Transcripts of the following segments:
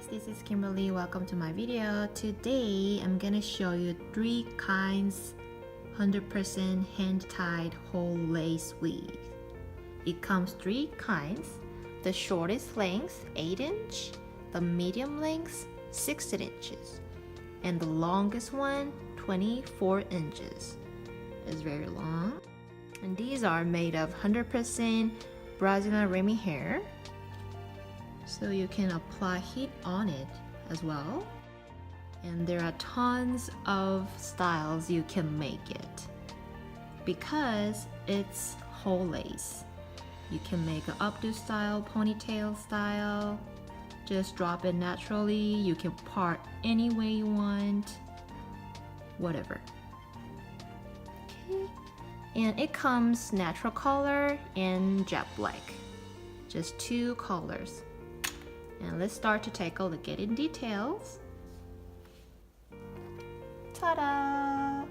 guys, this is Kimberly. Welcome to my video. Today I'm gonna show you 3 kinds 100% hand-tied whole lace wig. It comes 3 kinds. The shortest length 8 inch, the medium length 16 inches, and the longest one 24 inches. It's very long. And these are made of 100% Brazilian Remy hair. So you can apply heat on it as well. And there are tons of styles you can make it. Because it's whole lace. You can make an updo style, ponytail style. Just drop it naturally. You can part any way you want. Whatever. Okay. And it comes natural color and jet black. Just 2 colors. And let's start to take a look at it in details. Ta-da!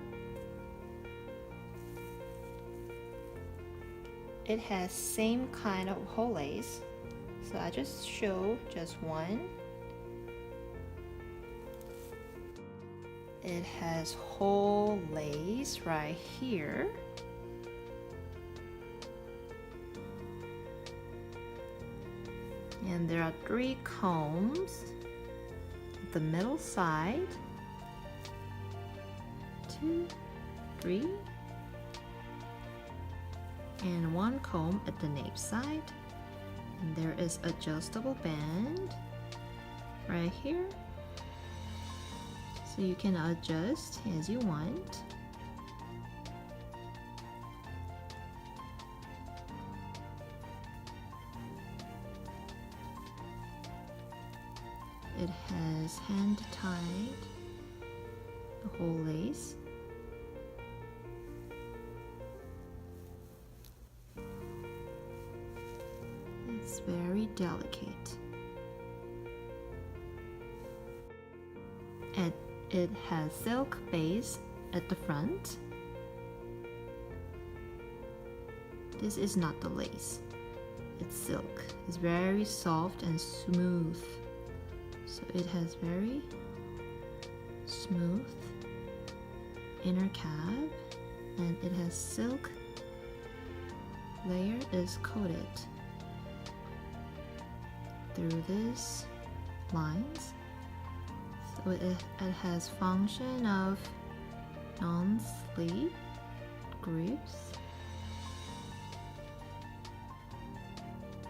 It has same kind of whole lace. So I just show just one. It has whole lace right here. And there are 3 combs, the middle side, 2, 3, and 1 comb at the nape side. And there is adjustable band right here, so you can adjust as you want. It has hand-tied the whole lace. It's very delicate. And it has silk base at the front. This is not the lace. It's silk. It's very soft and smooth. So it has very smooth inner cap, and it has silk layer is coated through these lines. So it has function of non-slip grips,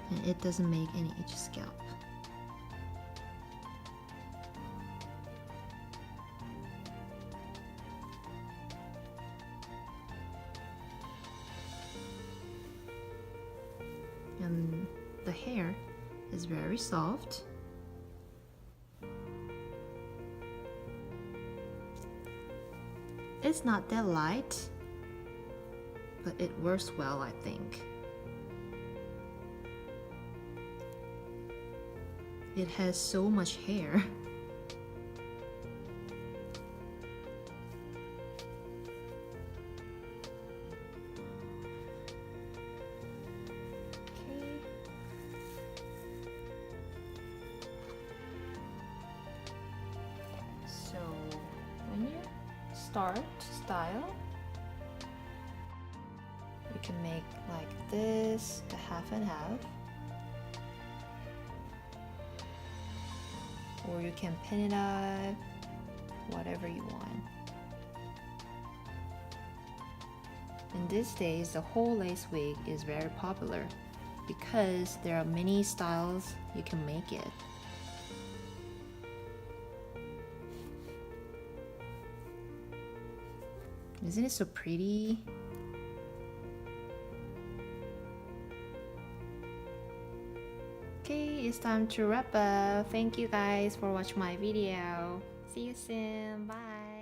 and it doesn't make any itchy scalp. And the hair is very soft. It's not that light, but it works well, I think. It has so much hair. So when you start to style, you can make like this, the half and half, or you can pin it up, whatever you want. In these days, the whole lace wig is very popular because there are many styles you can make it. Isn't it so pretty? Okay, it's time to wrap up. Thank you guys for watching my video. See you soon. Bye.